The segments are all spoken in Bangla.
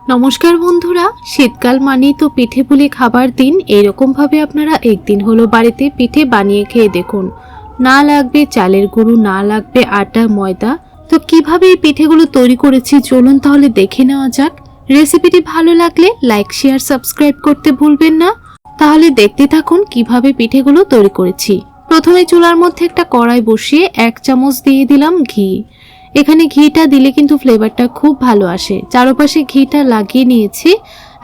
নমস্কার বন্ধুরা, শীতকাল মানেই তো পিঠে পুলি খাবার দিন। এইরকম ভাবে আপনারা একদিন হলো বাড়িতে পিঠে বানিয়ে খেয়ে দেখুন। না লাগবে চালের গুঁড়ো, না লাগবে আটা ময়দা। তো কিভাবে এই পিঠেগুলো তৈরি করেছি চলুন তাহলে দেখে নেওয়া যাক। রেসিপিটি ভালো লাগলে লাইক শেয়ার সাবস্ক্রাইব করতে ভুলবেন না। তাহলে দেখতে থাকুন কিভাবে পিঠেগুলো তৈরি করেছি। প্রথমে চুলার মধ্যে একটা কড়াই বসিয়ে 1 চামচ দিয়ে দিলাম ঘি। এখানে ঘিটা দিলে কিন্তু ফ্লেভারটা খুব ভালো আসে। চারপাশে ঘিটা লাগিয়ে নিয়েছি।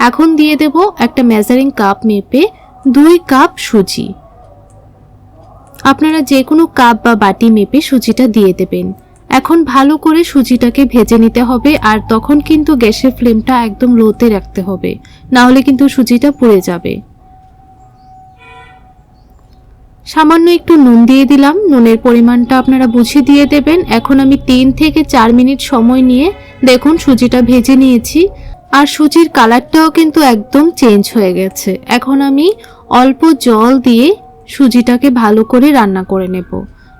এখন দিয়ে দেব একটা মেজারিং কাপ মেপে 2 কাপ সুজি। আপনারা যে কোনো কাপ বা বাটি মেপে সুজিটা দিয়ে দেবেন। এখন ভালো করে সুজিটাকে ভেজে নিতে হবে, আর তখন কিন্তু গ্যাসের ফ্লেমটা একদম লোতে রাখতে হবে, না হলে কিন্তু সুজিটা পুড়ে যাবে। সামান্য একটু নুন দিয়ে দিলাম, নুনের পরিমাণটা আপনারা বুঝে দিয়ে দেবেন। এখন আমি 3 থেকে 4 মিনিট সময় নিয়ে দেখুন সুজিটা ভেজে নিয়েছি, আর সুজির কালারটাও কিন্তু একদম চেঞ্জ হয়ে গেছে। এখন আমি অল্প জল দিয়ে সুজিটাকে ভালো করে রান্না করে নেব।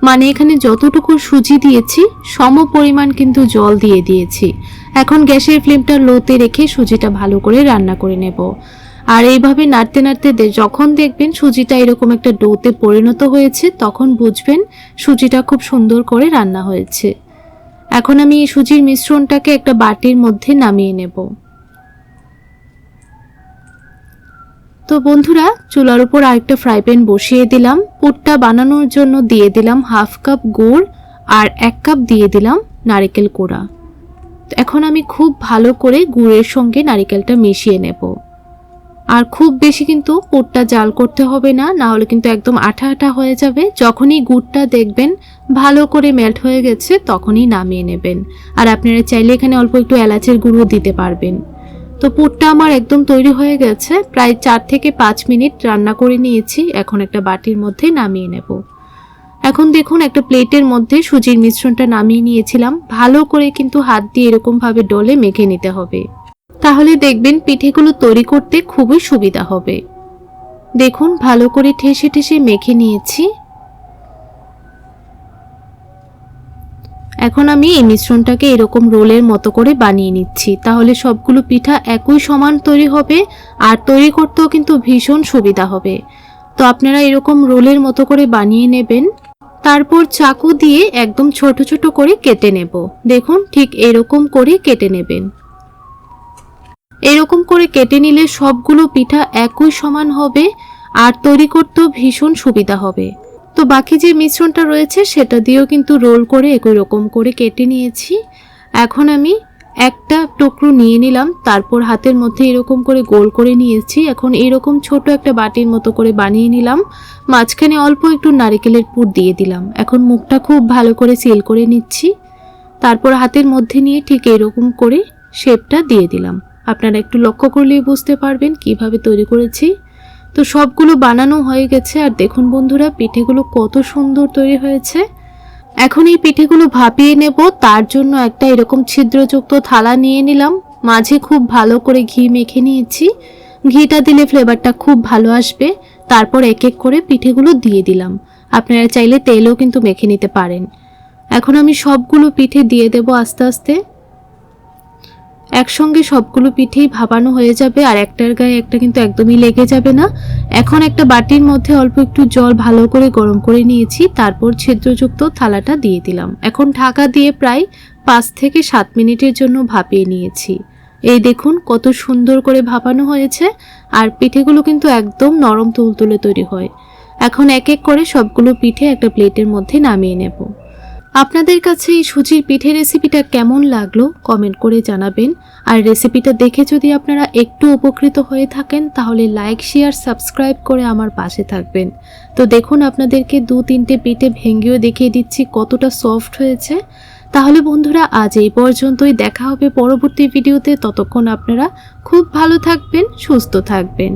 মানে এখানে যতটুকু সুজি দিয়েছি সম পরিমাণ কিন্তু জল দিয়ে দিয়েছি। এখন গ্যাসের ফ্লেমটা লোতে রেখে সুজিটা ভালো করে রান্না করে নেব। আর এইভাবে নাড়তে নাড়তে যখন দেখবেন সুজিটা এরকম একটা ডোতে পরিণত হয়েছে, তখন বুঝবেন সুজিটা খুব সুন্দর করে রান্না হয়েছে। এখন আমি এই সুজির মিশ্রণটাকে একটা বাটির মধ্যে নামিয়ে নেব। তো বন্ধুরা, চুলার উপর আরেকটা ফ্রাই প্যান বসিয়ে দিলাম। পুরটা বানানোর জন্য দিয়ে দিলাম 1/2 কাপ গুড় আর 1 কাপ দিয়ে দিলাম নারকেল কোড়া। এখন আমি খুব ভালো করে গুড়ের সঙ্গে নারকেলটা মিশিয়ে নেব। আর খুব বেশি কিন্তু পুরটা জাল করতে হবে না, না হলে কিন্তু একদম আঠা আঠা হয়ে যাবে। যখনই গুড়টা দেখবেন ভালো করে মেল্ট হয়ে গেছে তখনই নামিয়ে নেবেন। আর আপনারা চাইলে এখানে অল্প একটু এলাচের গুঁড়ো দিতে পারবেন। তো পুরটা আমার একদম তৈরি হয়ে গেছে। প্রায় 4 থেকে 5 মিনিট রান্না করে নিয়েছি। এখন একটা বাটির মধ্যে নামিয়ে নেব। এখন দেখুন একটা প্লেটের মধ্যে সুজির মিশ্রণটা নামিয়ে নিয়েছিলাম। ভালো করে কিন্তু হাত দিয়ে এরকম ভাবে ডলে মেখে নিতে হবে, তাহলে দেখবেন পিঠেগুলো তৈরি করতে খুবই সুবিধা হবে। দেখুন ভালো করে ঠেসে ঠেসে মেখে নিয়েছি। এখন আমি এই মিশ্রণটাকে এরকম রোলের মতো করে বানিয়ে নিচ্ছি, তাহলে সবগুলো পিঠা একই সমান তৈরি হবে আর তৈরি করতেও কিন্তু ভীষণ সুবিধা হবে। তো আপনারা এরকম রোলের মতো করে বানিয়ে নেবেন। তারপর চাকু দিয়ে একদম ছোট ছোট করে কেটে নেব। দেখুন ঠিক এরকম করে কেটে নেবেন। এরকম করে কেটে নিলে সবগুলো পিঠা একই সমান হবে আর তৈরি করতেও ভীষণ সুবিধা হবে। তো বাকি যে মিশ্রণটা রয়েছে সেটা দিয়েও কিন্তু রোল করে একই রকম করে কেটে নিয়েছি। এখন আমি একটা টুকরো নিয়ে নিলাম, তারপর হাতের মধ্যে এরকম করে গোল করে নিয়েছি। এখন এরকম ছোট একটা বাটির মতো করে বানিয়ে নিলাম। মাঝখানে অল্প একটু নারকেলের পুর দিয়ে দিলাম। এখন মুখটা খুব ভালো করে সিল করে নিচ্ছি। তারপর হাতের মধ্যে নিয়ে ঠিক এরকম করে শেপটা দিয়ে দিলাম। আপনারা একটু লক্ষ্য করলেই বুঝতে পারবেন কিভাবে তৈরি করেছি। তো সবগুলো বানানো হয়ে গেছে, আর দেখুন বন্ধুরা পিঠেগুলো কত সুন্দর তৈরি হয়েছে। এখন এই পিঠেগুলো ভাপিয়ে নেব। তার জন্য একটা এরকম ছিদ্রযুক্ত থালা নিয়ে নিলাম। মাঝে খুব ভালো করে ঘি মেখে নিয়েছি। ঘিটা দিলে ফ্লেভারটা খুব ভালো আসবে। তারপর এক এক করে পিঠেগুলো দিয়ে দিলাম। আপনারা চাইলে তেলও কিন্তু মেখে নিতে পারেন। এখন আমি সবগুলো পিঠে দিয়ে দেব আস্তে আস্তে। একসঙ্গে সবগুলো পিঠেই ভাপানো হয়ে যাবে, আর একটার গায়ে একটা কিন্তু একদমই লেগে যাবে না। এখন একটা বাটির মধ্যে অল্প একটু জল ভালো করে গরম করে নিয়েছি, তারপর ছিদ্রযুক্ত থালাটা দিয়ে দিলাম। এখন ঢাকা দিয়ে প্রায় 5 থেকে 7 মিনিটের জন্য ভাপিয়ে নিয়েছি। এই দেখুন কত সুন্দর করে ভাপানো হয়েছে, আর পিঠেগুলো কিন্তু একদম নরম তুলতুলে তৈরি হয়। এখন এক এক করে সবগুলো পিঠে একটা প্লেটের মধ্যে নামিয়ে নেব। আপনাদের কাছে এই সুজির পিঠে রেসিপিটা কেমন লাগলো কমেন্ট করে জানাবেন। আর রেসিপিটা দেখে যদি আপনারা একটু উপকৃত হয়ে থাকেন তাহলে লাইক শেয়ার সাবস্ক্রাইব করে আমার পাশে থাকবেন। তো দেখুন আপনাদেরকে 2-3টে পিঠে ভেঙেও দেখিয়ে দিচ্ছি কতটা সফট হয়েছে। তাহলে বন্ধুরা আজ এই পর্যন্তই, দেখা হবে পরবর্তী ভিডিওতে। ততক্ষণ আপনারা খুব ভালো থাকবেন, সুস্থ থাকবেন।